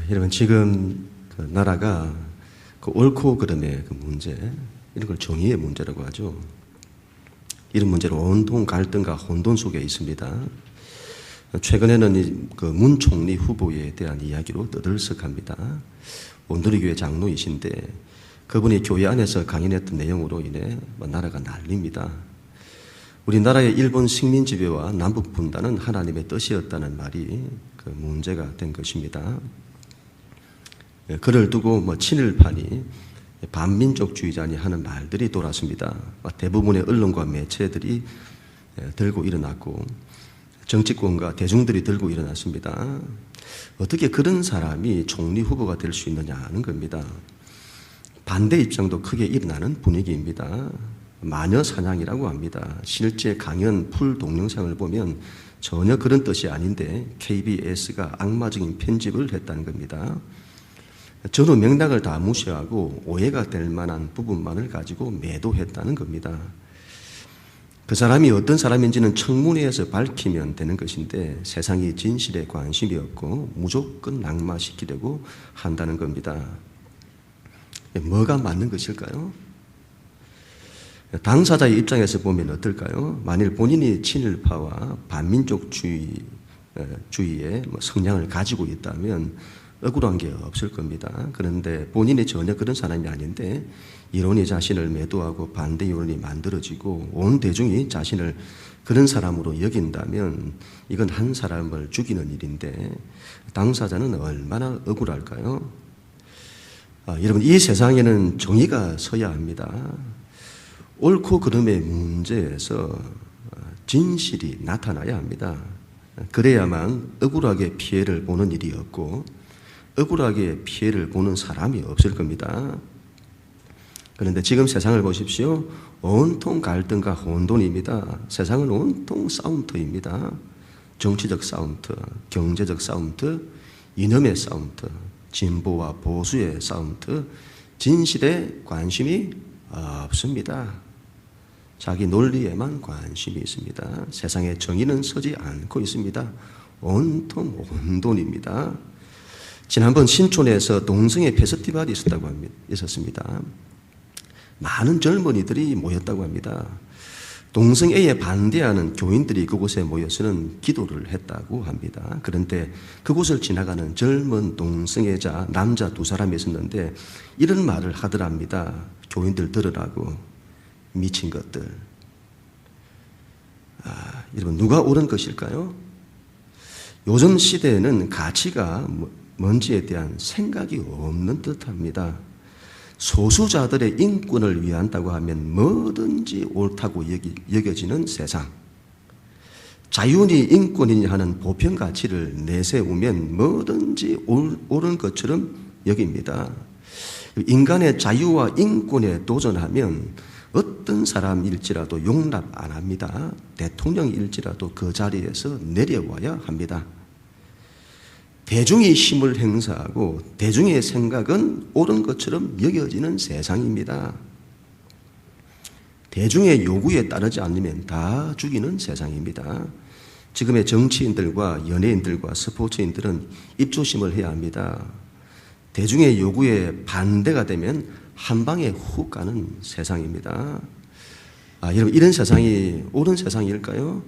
여러분 지금 그 나라가 그 옳고 그름의 그 문제, 이런 걸 정의의 문제라고 하죠. 이런 문제로 온통 갈등과 혼돈 속에 있습니다. 최근에는 그 문 총리 후보에 대한 이야기로 떠들썩합니다. 온누리교회 장로이신데 그분이 교회 안에서 강연했던 내용으로 인해 나라가 난립니다. 우리나라의 일본 식민 지배와 남북 분단은 하나님의 뜻이었다는 말이 그 문제가 된 것입니다. 그를 두고 친일파니 반민족주의자니 하는 말들이 돌았습니다. 대부분의 언론과 매체들이 들고 일어났고 정치권과 대중들이 들고 일어났습니다. 어떻게 그런 사람이 총리 후보가 될 수 있느냐는 겁니다. 반대 입장도 크게 일어나는 분위기입니다. 마녀 사냥이라고 합니다. 실제 강연 풀 동영상을 보면 전혀 그런 뜻이 아닌데 KBS가 악마적인 편집을 했다는 겁니다. 전후 맥락을 다 무시하고 오해가 될 만한 부분만을 가지고 매도했다는 겁니다. 그 사람이 어떤 사람인지는 청문회에서 밝히면 되는 것인데 세상이 진실에 관심이 없고 무조건 낙마시키려고 한다는 겁니다. 뭐가 맞는 것일까요? 당사자의 입장에서 보면 어떨까요? 만일 본인이 친일파와 반민족주의의 성향을 가지고 있다면 억울한 게 없을 겁니다. 그런데 본인이 전혀 그런 사람이 아닌데 이론이 자신을 매도하고 반대 이론이 만들어지고 온 대중이 자신을 그런 사람으로 여긴다면 이건 한 사람을 죽이는 일인데 당사자는 얼마나 억울할까요? 여러분, 이 세상에는 정의가 서야 합니다. 옳고 그름의 문제에서 진실이 나타나야 합니다. 그래야만 억울하게 피해를 보는 일이 없고 억울하게 피해를 보는 사람이 없을 겁니다. 그런데 지금 세상을 보십시오. 온통 갈등과 혼돈입니다. 세상은 온통 싸움터입니다. 정치적 싸움터, 경제적 싸움터, 이념의 싸움터, 진보와 보수의 싸움터, 진실에 관심이 없습니다. 자기 논리에만 관심이 있습니다. 세상에 정의는 서지 않고 있습니다. 온통 혼돈입니다. 지난번 신촌에서 동성애 페스티벌이 있었습니다. 많은 젊은이들이 모였다고 합니다. 동성애에 반대하는 교인들이 그곳에 모여서는 기도를 했다고 합니다. 그런데 그곳을 지나가는 젊은 동성애자 남자 두 사람이 있었는데 이런 말을 하더랍니다. 교인들 들으라고. 미친 것들. 여러분, 누가 옳은 것일까요? 요즘 시대에는 가치가 뭔지에 대한 생각이 없는 듯합니다. 소수자들의 인권을 위한다고 하면 뭐든지 옳다고 여겨지는 세상. 자유니 인권이니 하는 보편 가치를 내세우면 뭐든지 옳은 것처럼 여깁니다. 인간의 자유와 인권에 도전하면 어떤 사람일지라도 용납 안 합니다. 대통령일지라도 그 자리에서 내려와야 합니다. 대중이 힘을 행사하고 대중의 생각은 옳은 것처럼 여겨지는 세상입니다. 대중의 요구에 따르지 않으면 다 죽이는 세상입니다. 지금의 정치인들과 연예인들과 스포츠인들은 입조심을 해야 합니다. 대중의 요구에 반대가 되면 한 방에 훅 가는 세상입니다. 여러분, 이런 세상이 옳은 세상일까요?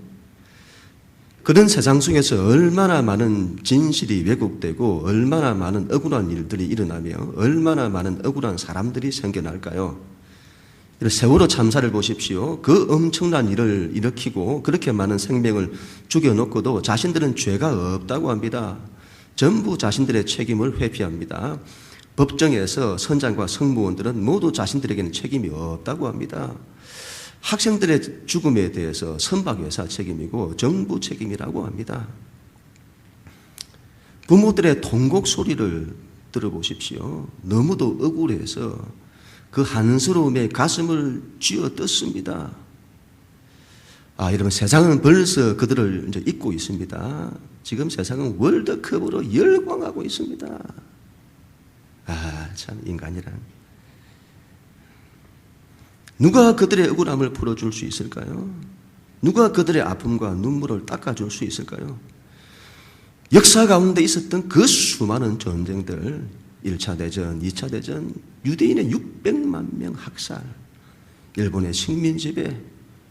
그런 세상 속에서 얼마나 많은 진실이 왜곡되고 얼마나 많은 억울한 일들이 일어나며 얼마나 많은 억울한 사람들이 생겨날까요? 세월호 참사를 보십시오. 그 엄청난 일을 일으키고 그렇게 많은 생명을 죽여놓고도 자신들은 죄가 없다고 합니다. 전부 자신들의 책임을 회피합니다. 법정에서 선장과 승무원들은 모두 자신들에게는 책임이 없다고 합니다. 학생들의 죽음에 대해서 선박회사 책임이고 정부 책임이라고 합니다. 부모들의 통곡 소리를 들어보십시오. 너무도 억울해서 그 한스러움에 가슴을 쥐어뜯습니다. 여러분, 세상은 벌써 그들을 이제 잊고 있습니다. 지금 세상은 월드컵으로 열광하고 있습니다. 참 인간이란. 누가 그들의 억울함을 풀어줄 수 있을까요? 누가 그들의 아픔과 눈물을 닦아줄 수 있을까요? 역사 가운데 있었던 그 수많은 전쟁들, 1차 대전, 2차 대전, 유대인의 600만 명 학살, 일본의 식민지배,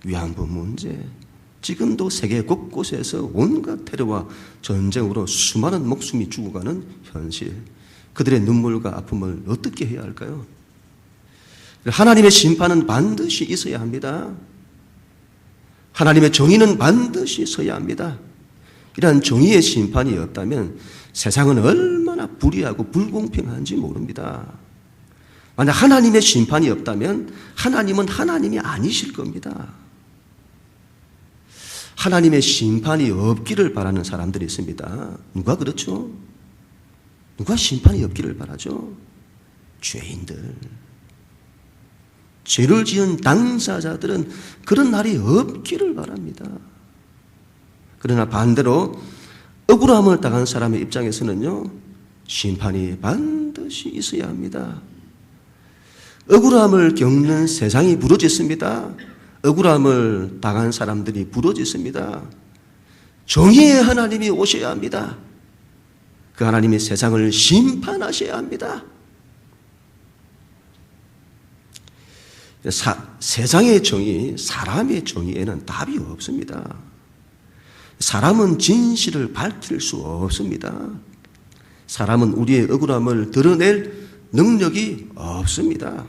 위안부 문제, 지금도 세계 곳곳에서 온갖 테러와 전쟁으로 수많은 목숨이 죽어가는 현실, 그들의 눈물과 아픔을 어떻게 해야 할까요? 하나님의 심판은 반드시 있어야 합니다. 하나님의 정의는 반드시 서야 합니다. 이러한 정의의 심판이 없다면 세상은 얼마나 불의하고 불공평한지 모릅니다. 만약 하나님의 심판이 없다면 하나님은 하나님이 아니실 겁니다. 하나님의 심판이 없기를 바라는 사람들이 있습니다. 누가 그렇죠? 누가 심판이 없기를 바라죠? 죄인들. 죄를 지은 당사자들은 그런 날이 없기를 바랍니다. 그러나 반대로 억울함을 당한 사람의 입장에서는요, 심판이 반드시 있어야 합니다. 억울함을 겪는 세상이 부러졌습니다. 억울함을 당한 사람들이 부러졌습니다. 정의의 하나님이 오셔야 합니다. 그 하나님이 세상을 심판하셔야 합니다. 세상의 정의, 사람의 정의에는 답이 없습니다. 사람은 진실을 밝힐 수 없습니다. 사람은 우리의 억울함을 드러낼 능력이 없습니다.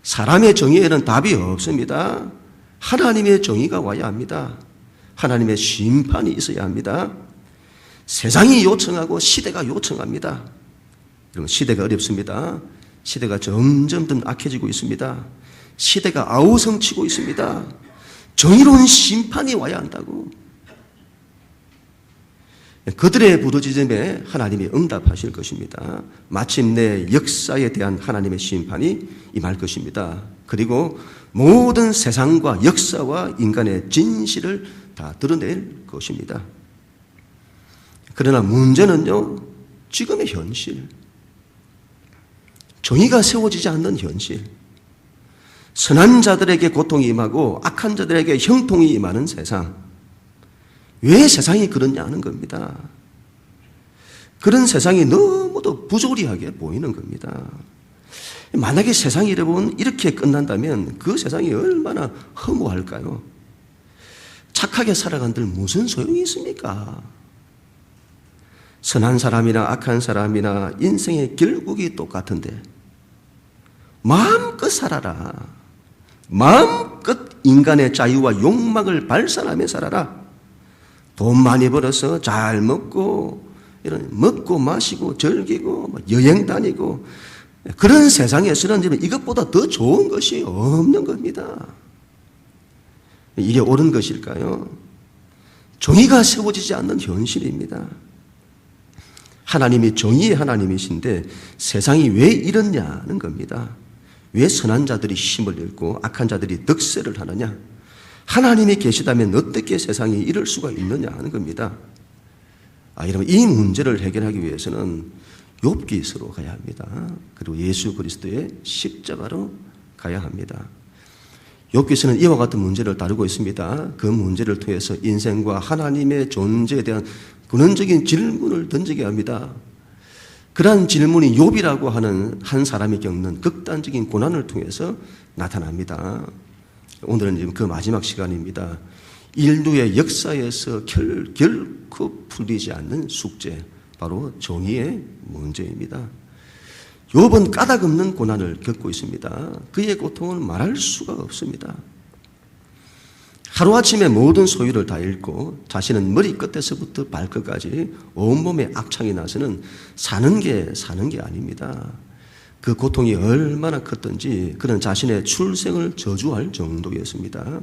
사람의 정의에는 답이 없습니다. 하나님의 정의가 와야 합니다. 하나님의 심판이 있어야 합니다. 세상이 요청하고 시대가 요청합니다. 여러분, 시대가 어렵습니다. 시대가 점점 더 악해지고 있습니다. 시대가 아우성치고 있습니다. 정의로운 심판이 와야 한다고. 그들의 부르짖음에 하나님이 응답하실 것입니다. 마침내 역사에 대한 하나님의 심판이 임할 것입니다. 그리고 모든 세상과 역사와 인간의 진실을 다 드러낼 것입니다. 그러나 문제는요, 지금의 현실, 정의가 세워지지 않는 현실, 선한 자들에게 고통이 임하고 악한 자들에게 형통이 임하는 세상, 왜 세상이 그렇냐는 겁니다. 그런 세상이 너무도 부조리하게 보이는 겁니다. 만약에 세상이 여러분 이렇게 끝난다면 그 세상이 얼마나 허무할까요? 착하게 살아간들 무슨 소용이 있습니까? 선한 사람이나 악한 사람이나 인생의 결국이 똑같은데 마음껏 살아라. 마음껏 인간의 자유와 욕망을 발산하며 살아라. 돈 많이 벌어서 잘 먹고, 이런 먹고 마시고 즐기고 여행 다니고, 그런 세상에서는 이것보다 더 좋은 것이 없는 겁니다. 이게 옳은 것일까요? 정의가 세워지지 않는 현실입니다. 하나님이 정의의 하나님이신데 세상이 왜 이렇냐는 겁니다. 왜 선한 자들이 힘을 잃고 악한 자들이 득세를 하느냐? 하나님이 계시다면 어떻게 세상이 이럴 수가 있느냐 하는 겁니다. 여러분, 이 문제를 해결하기 위해서는 욥기서로 가야 합니다. 그리고 예수 그리스도의 십자가로 가야 합니다. 욥기서는 이와 같은 문제를 다루고 있습니다. 그 문제를 통해서 인생과 하나님의 존재에 대한 근원적인 질문을 던지게 합니다. 그러한 질문이 욥이라고 하는 한 사람이 겪는 극단적인 고난을 통해서 나타납니다. 오늘은 지금 그 마지막 시간입니다. 인류의 역사에서 결코 풀리지 않는 숙제, 바로 정의의 문제입니다. 욥은 까닭없는 고난을 겪고 있습니다. 그의 고통은 말할 수가 없습니다. 하루아침에 모든 소유를 다 잃고 자신은 머리끝에서부터 발끝까지 온몸에 악창이 나서는 사는 게 아닙니다. 그 고통이 얼마나 컸던지 그는 자신의 출생을 저주할 정도였습니다.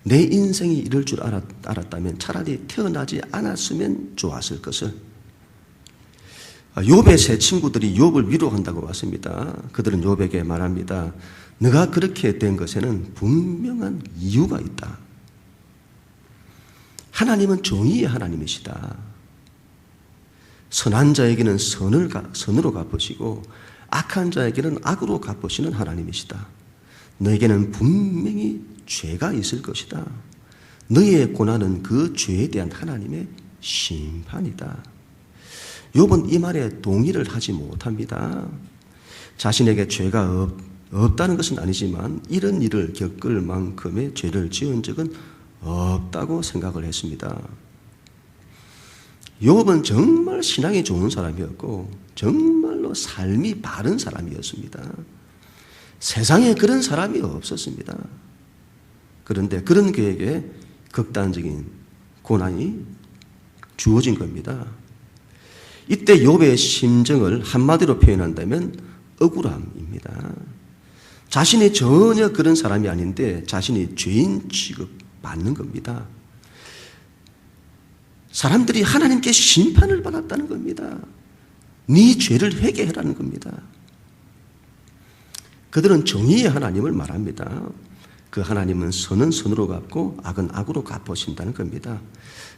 내 인생이 이럴 줄 알았다면 차라리 태어나지 않았으면 좋았을 것을. 욥의 세 친구들이 욥을 위로한다고 왔습니다. 그들은 욥에게 말합니다. 너가 그렇게 된 것에는 분명한 이유가 있다. 하나님은 정의의 하나님이시다. 선한 자에게는 선으로 갚으시고 악한 자에게는 악으로 갚으시는 하나님이시다. 너에게는 분명히 죄가 있을 것이다. 너의 고난은 그 죄에 대한 하나님의 심판이다. 욥은 이 말에 동의를 하지 못합니다. 자신에게 죄가 없다는 것은 아니지만 이런 일을 겪을 만큼의 죄를 지은 적은 없다고 생각을 했습니다. 욥은 정말 신앙이 좋은 사람이었고 정말로 삶이 바른 사람이었습니다. 세상에 그런 사람이 없었습니다. 그런데 그런 그에게 극단적인 고난이 주어진 겁니다. 이때 욥의 심정을 한마디로 표현한다면 억울함입니다. 자신이 전혀 그런 사람이 아닌데 자신이 죄인 취급받는 겁니다. 사람들이 하나님께 심판을 받았다는 겁니다. 네 죄를 회개하라는 겁니다. 그들은 정의의 하나님을 말합니다. 그 하나님은 선은 선으로 갚고 악은 악으로 갚으신다는 겁니다.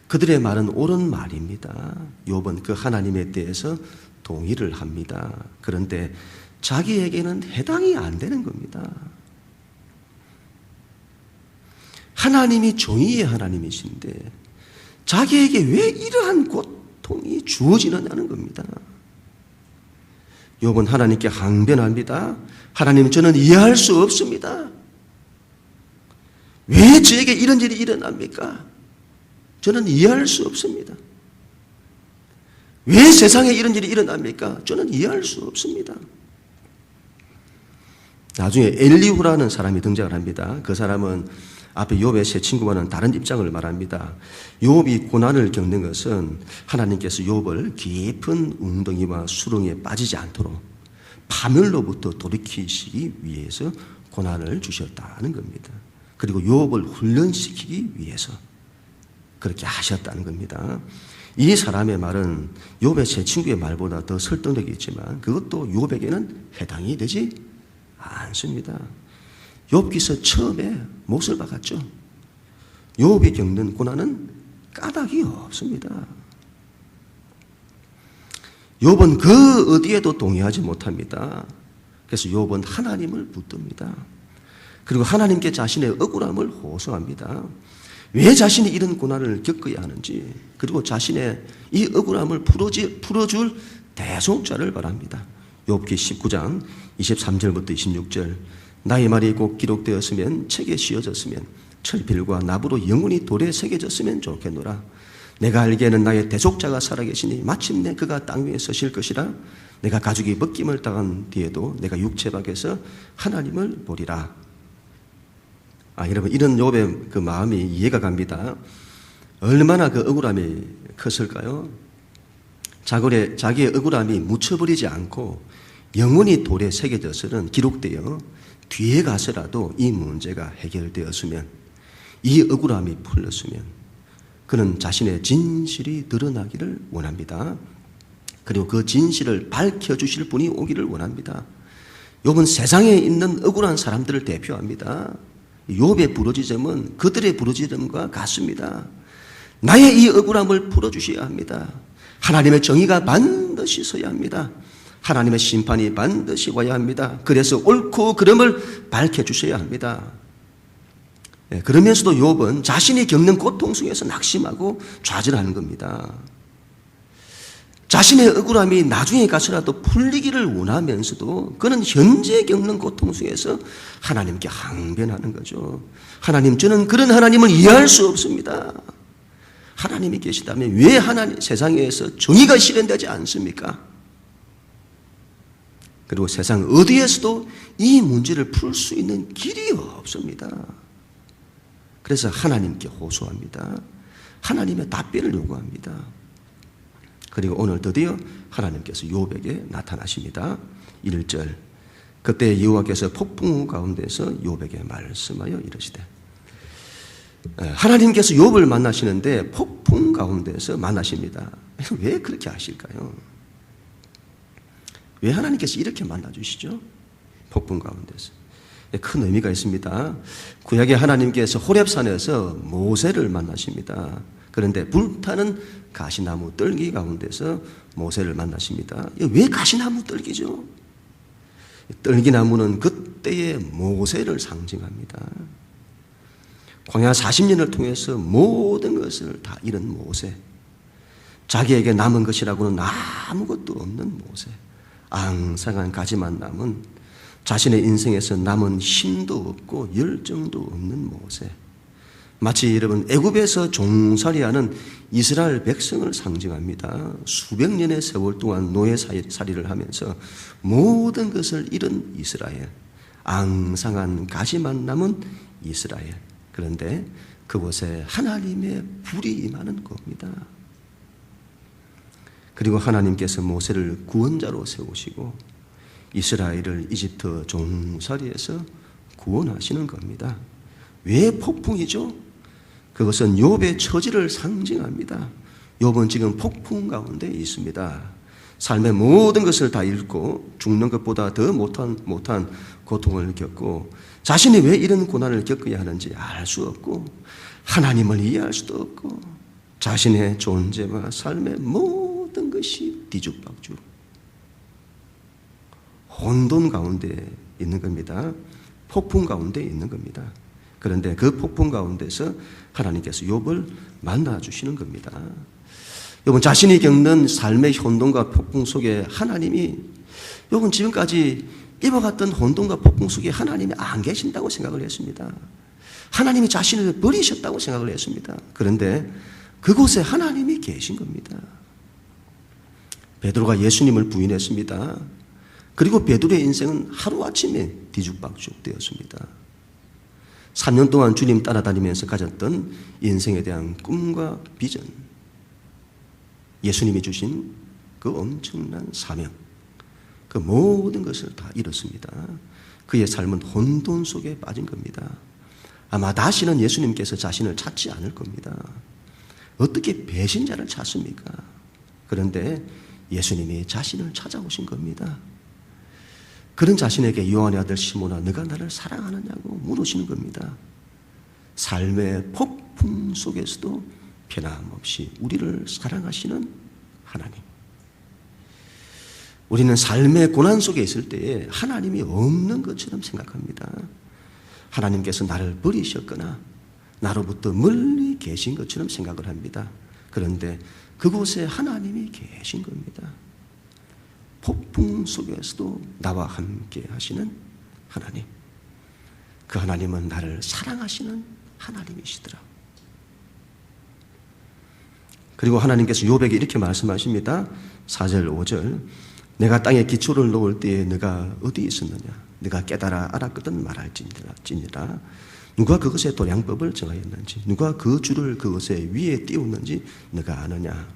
그들의 말은 옳은 말입니다. 욥은 그 하나님에 대해서 동의를 합니다. 그런데 자기에게는 해당이 안 되는 겁니다. 하나님이 정의의 하나님이신데 자기에게 왜 이러한 고통이 주어지느냐는 겁니다. 욥은 하나님께 항변합니다. 하나님, 저는 이해할 수 없습니다. 왜 저에게 이런 일이 일어납니까? 저는 이해할 수 없습니다. 왜 세상에 이런 일이 일어납니까? 저는 이해할 수 없습니다. 나중에 엘리후라는 사람이 등장을 합니다. 그 사람은 앞에 욥의 세 친구와는 다른 입장을 말합니다. 욥이 고난을 겪는 것은 하나님께서 욥을 깊은 웅덩이와 수렁에 빠지지 않도록 파멸로부터 돌이키시기 위해서 고난을 주셨다는 겁니다. 그리고 욥을 훈련시키기 위해서 그렇게 하셨다는 겁니다. 이 사람의 말은 욥의 세 친구의 말보다 더 설득력이 있지만 그것도 욥에게는 해당이 되지 않습니다. 욥기서 처음에 못을 박았죠. 욥이 겪는 고난은 까닭이 없습니다. 욥은 그 어디에도 동의하지 못합니다. 그래서 욥은 하나님을 붙듭니다. 그리고 하나님께 자신의 억울함을 호소합니다. 왜 자신이 이런 고난을 겪어야 하는지, 그리고 자신의 이 억울함을 풀어줄 대속자를 바랍니다. 욥기 19장 23절부터 26절. 나의 말이 곧 기록되었으면 책에 씌어졌으면 철필과 나무로 영원히 돌에 새겨졌으면 좋겠노라. 내가 알기에는 나의 대속자가 살아계시니 마침내 그가 땅 위에 서실 것이라. 내가 가죽이 벗김을 당한 뒤에도 내가 육체 밖에서 하나님을 보리라. 여러분, 이런 욥의 그 마음이 이해가 갑니다. 얼마나 그 억울함이 컸을까요? 자기의 억울함이 묻혀버리지 않고 영원히 돌에 새겨져서는 기록되어 뒤에 가서라도 이 문제가 해결되었으면, 이 억울함이 풀렸으면 그는 자신의 진실이 드러나기를 원합니다. 그리고 그 진실을 밝혀주실 분이 오기를 원합니다. 욥은 세상에 있는 억울한 사람들을 대표합니다. 욥의 부르짖음은 그들의 부르짖음과 같습니다. 나의 이 억울함을 풀어주셔야 합니다. 하나님의 정의가 반드시 서야 합니다. 하나님의 심판이 반드시 와야 합니다. 그래서 옳고 그름을 밝혀주셔야 합니다. 그러면서도 욥은 자신이 겪는 고통 속에서 낙심하고 좌절하는 겁니다. 자신의 억울함이 나중에 가서라도 풀리기를 원하면서도 그는 현재 겪는 고통 속에서 하나님께 항변하는 거죠. 하나님, 저는 그런 하나님을 이해할 수 없습니다. 하나님이 계시다면 왜 세상에서 정의가 실현되지 않습니까? 그리고 세상 어디에서도 이 문제를 풀 수 있는 길이 없습니다. 그래서 하나님께 호소합니다. 하나님의 답변을 요구합니다. 그리고 오늘 드디어 하나님께서 욥에게 나타나십니다. 1절. 그때 여호와께서 폭풍 가운데서 욥에게 말씀하여 이르시되. 하나님께서 욥을 만나시는데 폭풍 가운데서 만나십니다. 왜 그렇게 하실까요? 왜 하나님께서 이렇게 만나주시죠? 폭풍 가운데서. 큰 의미가 있습니다. 구약의 하나님께서 호렙산에서 모세를 만나십니다. 그런데 불타는 가시나무 뜰기 가운데서 모세를 만나십니다. 왜 가시나무 뜰기죠? 뜰기나무는 그때의 모세를 상징합니다. 광야 40년을 통해서 모든 것을 다 잃은 모세. 자기에게 남은 것이라고는 아무것도 없는 모세. 앙상한 가지만 남은, 자신의 인생에서 남은 힘도 없고 열정도 없는 모세. 마치 여러분 애굽에서 종살이하는 이스라엘 백성을 상징합니다. 수백 년의 세월 동안 노예살이를 하면서 모든 것을 잃은 이스라엘. 앙상한 가지만 남은 이스라엘. 그런데 그곳에 하나님의 불이 임하는 겁니다. 그리고 하나님께서 모세를 구원자로 세우시고 이스라엘을 이집트 종살이에서 구원하시는 겁니다. 왜 폭풍이죠? 그것은 욥의 처지를 상징합니다. 욥은 지금 폭풍 가운데 있습니다. 삶의 모든 것을 다 잃고 죽는 것보다 더 못한 고통을 겪고 자신이 왜 이런 고난을 겪어야 하는지 알 수 없고 하나님을 이해할 수도 없고 자신의 존재와 삶의 모든 것이 뒤죽박죽 혼돈 가운데 있는 겁니다. 폭풍 가운데 있는 겁니다. 그런데 그 폭풍 가운데서 하나님께서 욥을 만나주시는 겁니다. 욥은 자신이 겪는 삶의 혼돈과 폭풍 속에 하나님이, 욥은 지금까지 이와 같은 혼돈과 폭풍 속에 하나님이 안 계신다고 생각을 했습니다. 하나님이 자신을 버리셨다고 생각을 했습니다. 그런데 그곳에 하나님이 계신 겁니다. 베드로가 예수님을 부인했습니다. 그리고 베드로의 인생은 하루아침에 뒤죽박죽 되었습니다. 3년 동안 주님 따라다니면서 가졌던 인생에 대한 꿈과 비전, 예수님이 주신 그 엄청난 사명, 그 모든 것을 다 잃었습니다. 그의 삶은 혼돈 속에 빠진 겁니다. 아마 다시는 예수님께서 자신을 찾지 않을 겁니다. 어떻게 배신자를 찾습니까? 그런데 예수님이 자신을 찾아오신 겁니다. 그런 자신에게 요한의 아들 시몬아 너가 나를 사랑하느냐고 물으시는 겁니다. 삶의 폭풍 속에서도 변함없이 우리를 사랑하시는 하나님. 우리는 삶의 고난 속에 있을 때에 하나님이 없는 것처럼 생각합니다. 하나님께서 나를 버리셨거나 나로부터 멀리 계신 것처럼 생각을 합니다. 그런데 그곳에 하나님이 계신 겁니다. 폭풍 속에서도 나와 함께 하시는 하나님. 그 하나님은 나를 사랑하시는 하나님이시더라. 그리고 하나님께서 욥에게 이렇게 말씀하십니다. 4절 5절 내가 땅에 기초를 놓을 때에 네가 어디 있었느냐? 네가 깨달아 알았거든 말할지니라. 누가 그것의 도량법을 정하였는지 누가 그 줄을 그것의 위에 띄웠는지 네가 아느냐?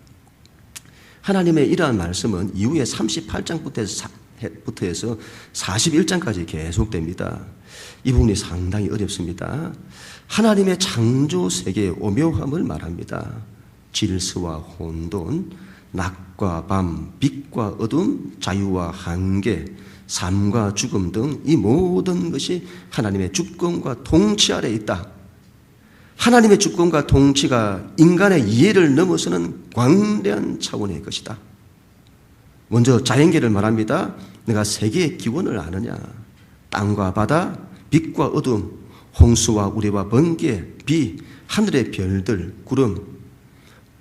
하나님의 이러한 말씀은 이후에 38장부터 해서 41장까지 계속됩니다. 이 부분이 상당히 어렵습니다. 하나님의 창조 세계의 오묘함을 말합니다. 질서와 혼돈, 낮과 밤, 빛과 어둠, 자유와 한계, 삶과 죽음 등 이 모든 것이 하나님의 주권과 통치 아래에 있다. 하나님의 주권과 통치가 인간의 이해를 넘어서는 광대한 차원의 것이다. 먼저 자연계를 말합니다. 내가 세계의 기원을 아느냐? 땅과 바다, 빛과 어둠, 홍수와 우레와 번개, 비, 하늘의 별들, 구름,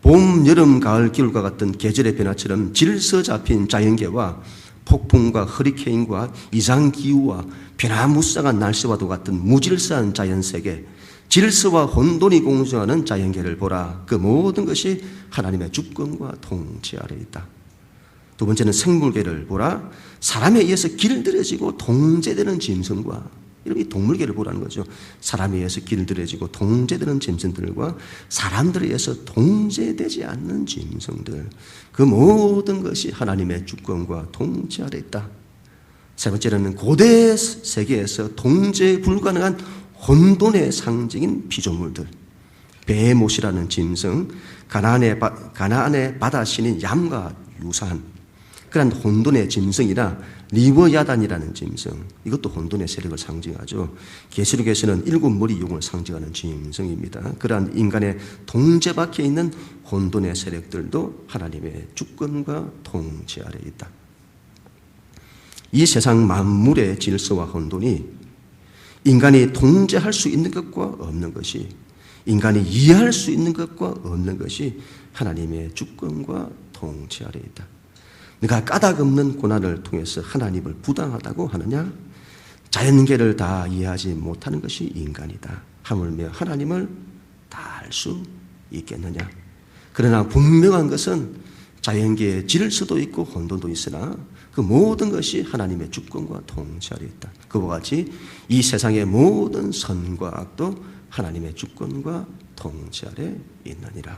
봄, 여름, 가을, 겨울과 같은 계절의 변화처럼 질서 잡힌 자연계와 폭풍과 허리케인과 이상기후와 변화무쌍한 날씨와도 같은 무질서한 자연세계, 질서와 혼돈이 공존하는 자연계를 보라. 그 모든 것이 하나님의 주권과 통치 아래에 있다. 두 번째는 생물계를 보라. 사람에 의해서 길들여지고 통제되는 짐승과, 이런 동물계를 보라는 거죠. 사람에 의해서 길들여지고 통제되는 짐승들과 사람들에 의해서 통제되지 않는 짐승들, 그 모든 것이 하나님의 주권과 통치 아래에 있다. 세 번째는 고대 세계에서 통제 불가능한 혼돈의 상징인 피조물들, 베헤못이라는 짐승, 가나안의 바다신인 얌과 유사한 그런 혼돈의 짐승이나 리워야단이라는 짐승, 이것도 혼돈의 세력을 상징하죠. 계시록에서는 7머리 용을 상징하는 짐승입니다. 그러한 인간의 통제 밖에 있는 혼돈의 세력들도 하나님의 주권과 통치 아래에 있다. 이 세상 만물의 질서와 혼돈이 인간이 통제할 수 있는 것과 없는 것이, 인간이 이해할 수 있는 것과 없는 것이 하나님의 주권과 통치 아래에 있다. 네가 까닭 없는 고난을 통해서 하나님을 부당하다고 하느냐? 자연계를 다 이해하지 못하는 것이 인간이다. 하물며 하나님을 다 알 수 있겠느냐? 그러나 분명한 것은 자연계의 질서도 있고 혼돈도 있으나 그 모든 것이 하나님의 주권과 통치 아래에 있다. 그와 같이 이 세상의 모든 선과 악도 하나님의 주권과 통치 아래에 있느니라.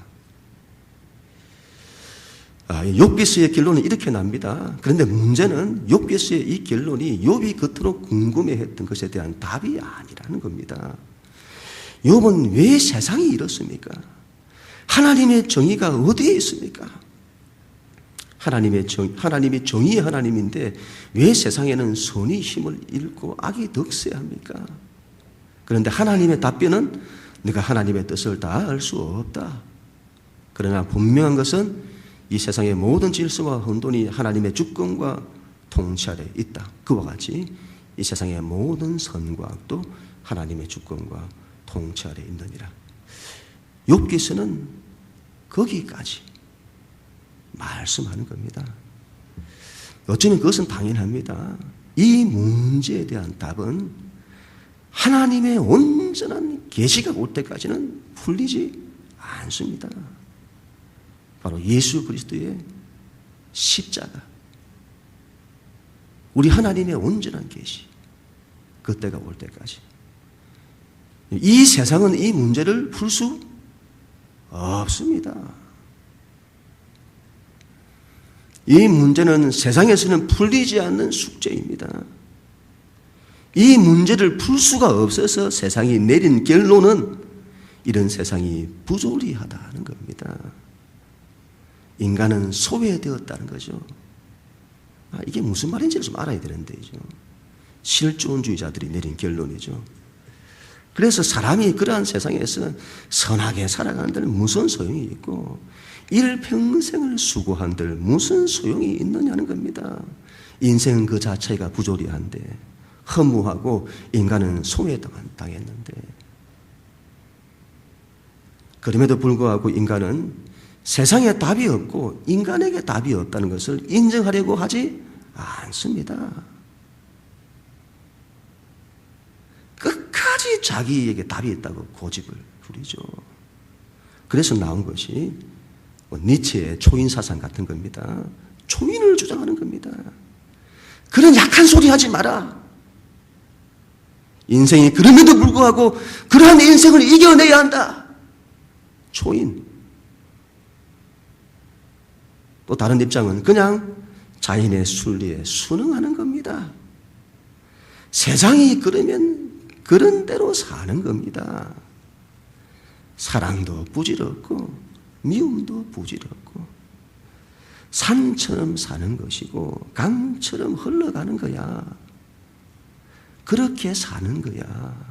욥기서의 결론은 이렇게 납니다. 그런데 문제는 욥기서의 이 결론이 욥이 그토록 궁금해했던 것에 대한 답이 아니라는 겁니다. 욥은 왜 세상이 이렇습니까? 하나님의 정의가 어디에 있습니까? 하나님이 정의의 하나님인데 왜 세상에는 선이 힘을 잃고 악이 득세합니까? 그런데 하나님의 답변은 네가 하나님의 뜻을 다 알 수 없다. 그러나 분명한 것은 이 세상의 모든 질서와 혼돈이 하나님의 주권과 통치 아래 있다. 그와 같이 이 세상의 모든 선과 악도 하나님의 주권과 통치 아래 있느니라. 욥기서는 거기까지 말씀하는 겁니다. 어쩌면 그것은 당연합니다. 이 문제에 대한 답은 하나님의 온전한 계시가 올 때까지는 풀리지 않습니다. 바로 예수 그리스도의 십자가, 우리 하나님의 온전한 계시, 그때가 올 때까지 이 세상은 이 문제를 풀 수 없습니다. 이 문제는 세상에서는 풀리지 않는 숙제입니다. 이 문제를 풀 수가 없어서 세상이 내린 결론은 이런 세상이 부조리하다는 겁니다. 인간은 소외되었다는 거죠. 이게 무슨 말인지를 좀 알아야 되는데요. 실존주의자들이 내린 결론이죠. 그래서 사람이 그러한 세상에서 선하게 살아간들 무슨 소용이 있고 일평생을 수고한들 무슨 소용이 있느냐는 겁니다. 인생은 그 자체가 부조리한데, 허무하고 인간은 소외당했는데, 그럼에도 불구하고 인간은 세상에 답이 없고 인간에게 답이 없다는 것을 인정하려고 하지 않습니다. 끝까지 자기에게 답이 있다고 고집을 부리죠. 그래서 나온 것이 니체의 초인 사상 같은 겁니다. 초인을 주장하는 겁니다. 그런 약한 소리 하지 마라. 인생이 그럼에도 불구하고 그러한 인생을 이겨내야 한다. 초인. 또 다른 입장은 그냥 자연의 순리에 순응하는 겁니다. 세상이 그러면 그런 대로 사는 겁니다. 사랑도 부질없고 미움도 부질없고 산처럼 사는 것이고 강처럼 흘러가는 거야. 그렇게 사는 거야.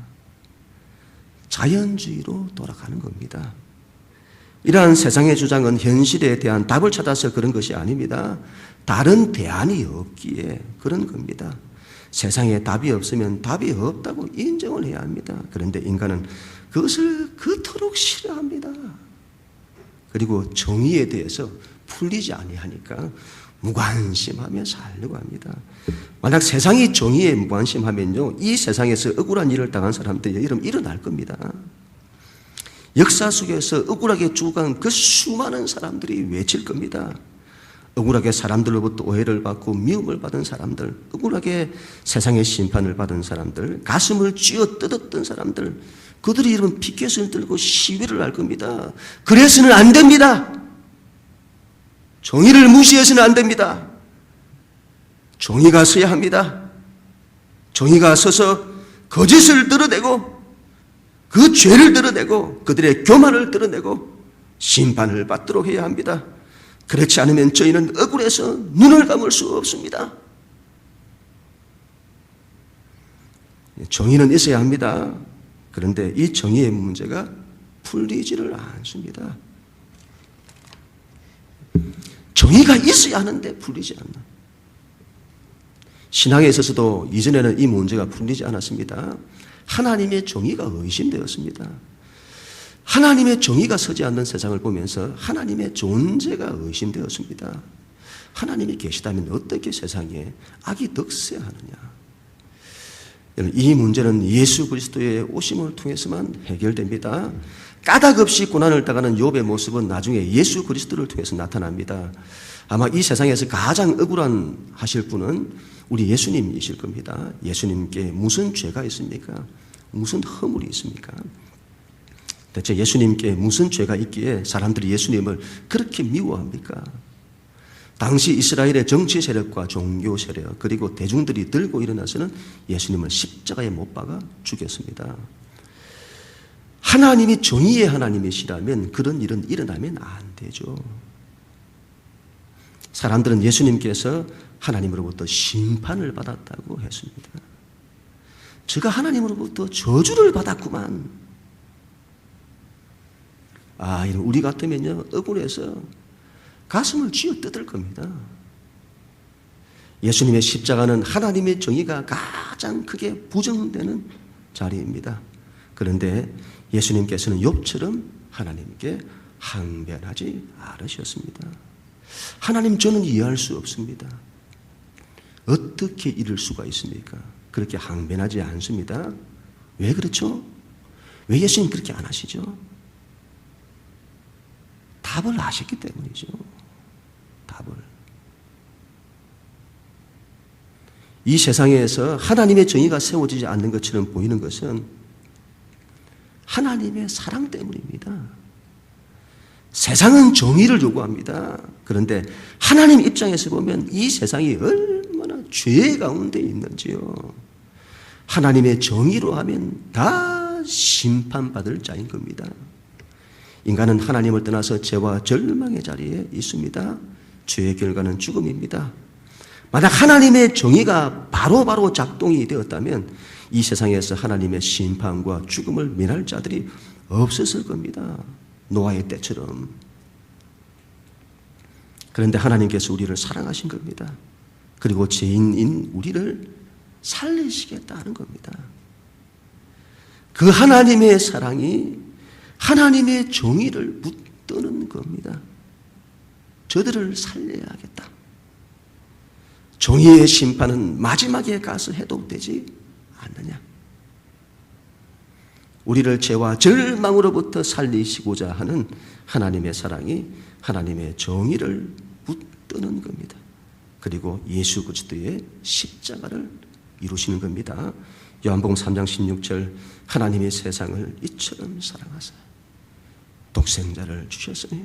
자연주의로 돌아가는 겁니다. 이러한 세상의 주장은 현실에 대한 답을 찾아서 그런 것이 아닙니다. 다른 대안이 없기에 그런 겁니다. 세상에 답이 없으면 답이 없다고 인정을 해야 합니다. 그런데 인간은 그것을 그토록 싫어합니다. 그리고 정의에 대해서 풀리지 아니하니까 무관심하며 살려고 합니다. 만약 세상이 정의에 무관심하면요, 이 세상에서 억울한 일을 당한 사람들이 일어날 겁니다. 역사 속에서 억울하게 죽어간 그 수많은 사람들이 외칠 겁니다. 억울하게 사람들로부터 오해를 받고 미움을 받은 사람들, 억울하게 세상의 심판을 받은 사람들, 가슴을 쥐어 뜯었던 사람들, 그들이 이런 피켓을 들고 시위를 할 겁니다. 그래서는 안 됩니다. 정의를 무시해서는 안 됩니다. 정의가 서야 합니다. 정의가 서서 거짓을 드러내고 그 죄를 드러내고 그들의 교만을 드러내고 심판을 받도록 해야 합니다. 그렇지 않으면 저희는 억울해서 눈을 감을 수 없습니다. 정의는 있어야 합니다. 그런데 이 정의의 문제가 풀리지를 않습니다. 정의가 있어야 하는데 풀리지 않나. 신앙에 있어서도 이전에는 이 문제가 풀리지 않았습니다. 하나님의 정의가 의심되었습니다. 하나님의 정의가 서지 않는 세상을 보면서 하나님의 존재가 의심되었습니다. 하나님이 계시다면 어떻게 세상에 악이 득세하느냐. 이 문제는 예수 그리스도의 오심을 통해서만 해결됩니다. 까닭 없이 고난을 당하는 욥의 모습은 나중에 예수 그리스도를 통해서 나타납니다. 아마 이 세상에서 가장 억울한 하실 분은 우리 예수님이실 겁니다. 예수님께 무슨 죄가 있습니까? 무슨 허물이 있습니까? 대체 예수님께 무슨 죄가 있기에 사람들이 예수님을 그렇게 미워합니까? 당시 이스라엘의 정치 세력과 종교 세력 그리고 대중들이 들고 일어나서는 예수님을 십자가에 못 박아 죽였습니다. 하나님이 정의의 하나님이시라면 그런 일은 일어나면 안 되죠. 사람들은 예수님께서 하나님으로부터 심판을 받았다고 했습니다. 제가 하나님으로부터 저주를 받았구만. 이런 우리 같으면요 억울해서 가슴을 쥐어 뜯을 겁니다. 예수님의 십자가는 하나님의 정의가 가장 크게 부정되는 자리입니다. 그런데 예수님께서는 욥처럼 하나님께 항변하지 않으셨습니다. 하나님, 저는 이해할 수 없습니다. 어떻게 이럴 수가 있습니까? 그렇게 항변하지 않습니다. 왜 그렇죠? 왜 예수님 그렇게 안 하시죠? 답을 아셨기 때문이죠. 답을. 이 세상에서 하나님의 정의가 세워지지 않는 것처럼 보이는 것은 하나님의 사랑 때문입니다. 세상은 정의를 요구합니다. 그런데 하나님 입장에서 보면 이 세상이 얼마나 죄 가운데 있는지요. 하나님의 정의로 하면 다 심판받을 자인 겁니다. 인간은 하나님을 떠나서 죄와 절망의 자리에 있습니다. 죄의 결과는 죽음입니다. 만약 하나님의 정의가 바로바로 작동이 되었다면 이 세상에서 하나님의 심판과 죽음을 면할 자들이 없었을 겁니다. 노아의 때처럼. 그런데 하나님께서 우리를 사랑하신 겁니다. 그리고 죄인인 우리를 살리시겠다는 겁니다. 그 하나님의 사랑이 하나님의 정의를 붙드는 겁니다. 저들을 살려야겠다. 정의의 심판은 마지막에 가서 해도 되지 않느냐. 우리를 죄와 절망으로부터 살리시고자 하는 하나님의 사랑이 하나님의 정의를 붙드는 겁니다. 그리고 예수 그리스도의 십자가를 이루시는 겁니다. 요한복음 3장 16절, 하나님이 세상을 이처럼 사랑하사 독생자를 주셨으니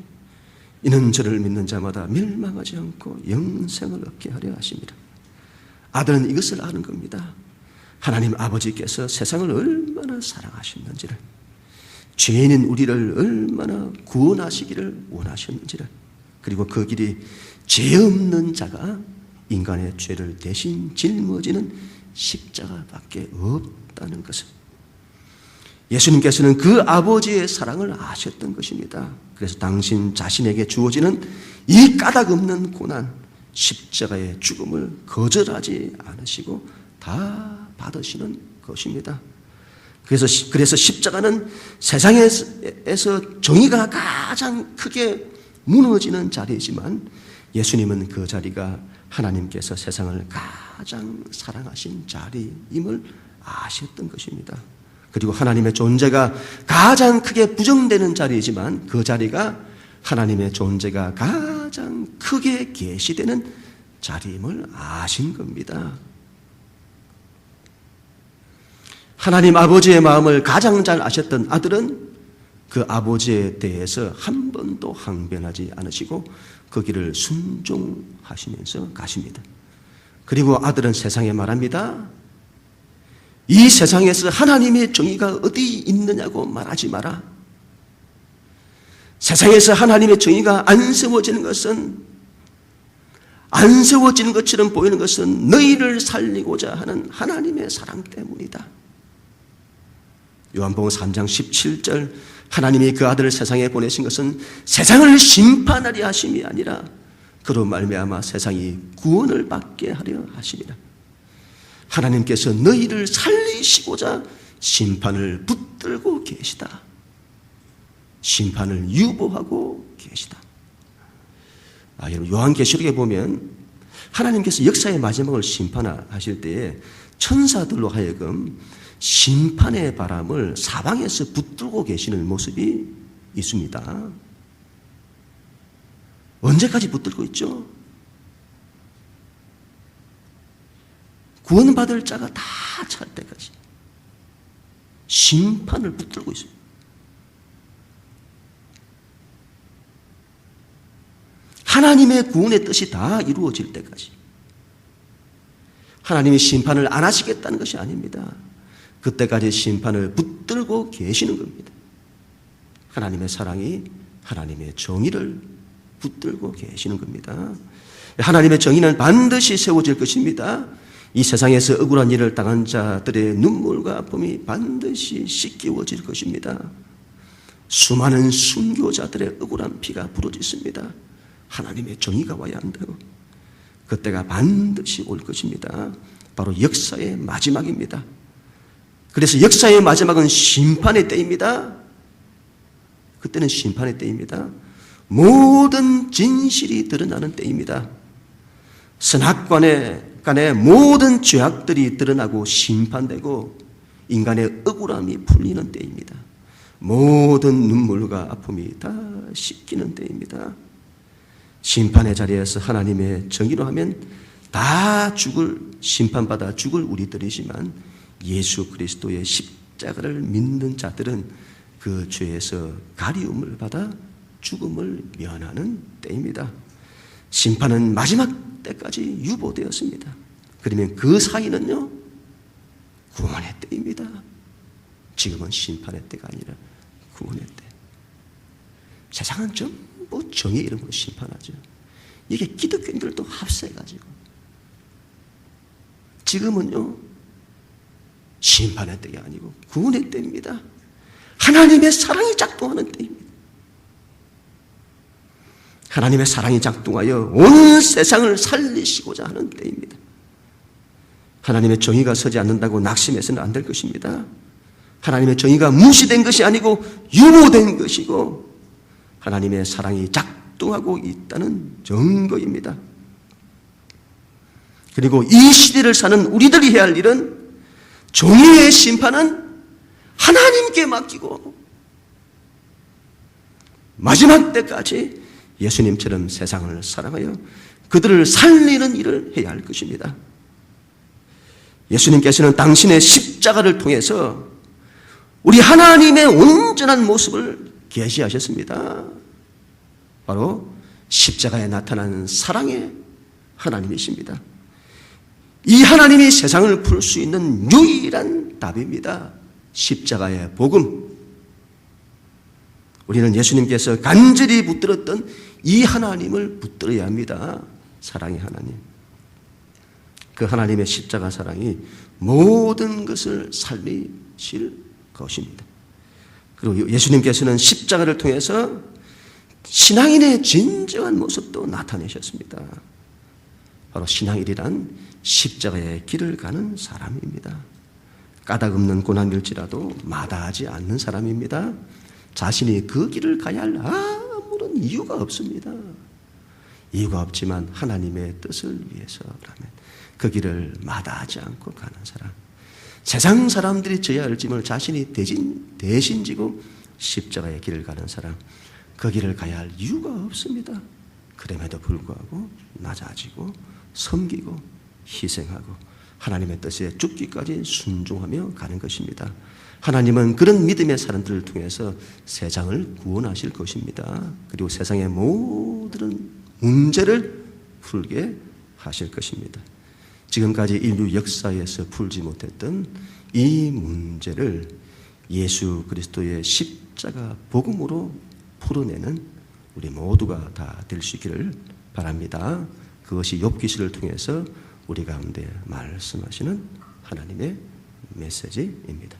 이는 저를 믿는 자마다 멸망하지 않고 영생을 얻게 하려 하십니다. 아들은 이것을 아는 겁니다. 하나님 아버지께서 세상을 얼마나 사랑하셨는지를, 죄인인 우리를 얼마나 구원하시기를 원하셨는지를, 그리고 그 길이 죄 없는 자가 인간의 죄를 대신 짊어지는 십자가밖에 없다는 것을, 예수님께서는 그 아버지의 사랑을 아셨던 것입니다. 그래서 당신 자신에게 주어지는 이 까닭 없는 고난, 십자가의 죽음을 거절하지 않으시고 다 받으시는 것입니다. 그래서 십자가는 세상에서 정의가 가장 크게 무너지는 자리이지만 예수님은 그 자리가 하나님께서 세상을 가장 사랑하신 자리임을 아셨던 것입니다. 그리고 하나님의 존재가 가장 크게 부정되는 자리이지만 그 자리가 하나님의 존재가 가장 크게 계시되는 자리임을 아신 겁니다. 하나님 아버지의 마음을 가장 잘 아셨던 아들은 그 아버지에 대해서 한 번도 항변하지 않으시고 그 길을 순종하시면서 가십니다. 그리고 아들은 세상에 말합니다. 이 세상에서 하나님의 정의가 어디 있느냐고 말하지 마라. 세상에서 하나님의 정의가 안 세워지는 것처럼 보이는 것은 너희를 살리고자 하는 하나님의 사랑 때문이다. 요한복음 3장 17절, 하나님이 그 아들을 세상에 보내신 것은 세상을 심판하려 하심이 아니라 그로 말미암아 세상이 구원을 받게 하려 하심이라. 하나님께서 너희를 살리시고자 심판을 붙들고 계시다. 심판을 유보하고 계시다. 여러분 요한계시록에 보면 하나님께서 역사의 마지막을 심판하실 때에 천사들로 하여금 심판의 바람을 사방에서 붙들고 계시는 모습이 있습니다. 언제까지 붙들고 있죠? 구원받을 자가 다 찰 때까지 심판을 붙들고 있습니다. 하나님의 구원의 뜻이 다 이루어질 때까지. 하나님이 심판을 안 하시겠다는 것이 아닙니다. 그때까지 심판을 붙들고 계시는 겁니다. 하나님의 사랑이 하나님의 정의를 붙들고 계시는 겁니다. 하나님의 정의는 반드시 세워질 것입니다. 이 세상에서 억울한 일을 당한 자들의 눈물과 아픔이 반드시 씻기워질 것입니다. 수많은 순교자들의 억울한 피가 부러졌습니다. 하나님의 정의가 와야 한다고. 그때가 반드시 올 것입니다. 바로 역사의 마지막입니다. 그래서 역사의 마지막은 심판의 때입니다. 그때는 심판의 때입니다. 모든 진실이 드러나는 때입니다. 선악간의 모든 죄악들이 드러나고 심판되고 인간의 억울함이 풀리는 때입니다. 모든 눈물과 아픔이 다 씻기는 때입니다. 심판의 자리에서 하나님의 정의로 하면 다 심판받아 죽을 우리들이지만 예수 그리스도의 십자가를 믿는 자들은 그 죄에서 가리움을 받아 죽음을 면하는 때입니다. 심판은 마지막 때까지 유보되었습니다. 그러면 그 사이는요, 구원의 때입니다. 지금은 심판의 때가 아니라 구원의 때. 세상은 전부 정의 이름으로 심판하죠. 이게 기독교인들도 합세가지고. 지금은요, 심판의 때가 아니고 구원의 때입니다. 하나님의 사랑이 작동하는 때입니다. 하나님의 사랑이 작동하여 온 세상을 살리시고자 하는 때입니다. 하나님의 정의가 서지 않는다고 낙심해서는 안 될 것입니다. 하나님의 정의가 무시된 것이 아니고 유보된 것이고 하나님의 사랑이 작동하고 있다는 증거입니다. 그리고 이 시대를 사는 우리들이 해야 할 일은 정의의 심판은 하나님께 맡기고 마지막 때까지 예수님처럼 세상을 사랑하여 그들을 살리는 일을 해야 할 것입니다. 예수님께서는 당신의 십자가를 통해서 우리 하나님의 온전한 모습을 계시하셨습니다. 바로 십자가에 나타나는 사랑의 하나님이십니다. 이 하나님이 세상을 풀 수 있는 유일한 답입니다. 십자가의 복음. 우리는 예수님께서 간절히 붙들었던 이 하나님을 붙들어야 합니다. 사랑의 하나님. 그 하나님의 십자가 사랑이 모든 것을 살리실 것입니다. 그리고 예수님께서는 십자가를 통해서 신앙인의 진정한 모습도 나타내셨습니다. 바로 신앙인이란 십자가의 길을 가는 사람입니다. 까닭없는 고난일지라도 마다하지 않는 사람입니다. 자신이 그 길을 가야 할 아무런 이유가 없습니다. 이유가 없지만 하나님의 뜻을 위해서라면 그 길을 마다하지 않고 가는 사람. 세상 사람들이 져야 할 짐을 자신이 대신 지고 십자가의 길을 가는 사람. 그 길을 가야 할 이유가 없습니다. 그럼에도 불구하고 낮아지고 섬기고 희생하고 하나님의 뜻에 죽기까지 순종하며 가는 것입니다. 하나님은 그런 믿음의 사람들을 통해서 세상을 구원하실 것입니다. 그리고 세상의 모든 문제를 풀게 하실 것입니다. 지금까지 인류 역사에서 풀지 못했던 이 문제를 예수 그리스도의 십자가 복음으로 풀어내는 우리 모두가 다 될 수 있기를 바랍니다. 그것이 욥기서를 통해서 우리 가운데 말씀하시는 하나님의 메시지입니다.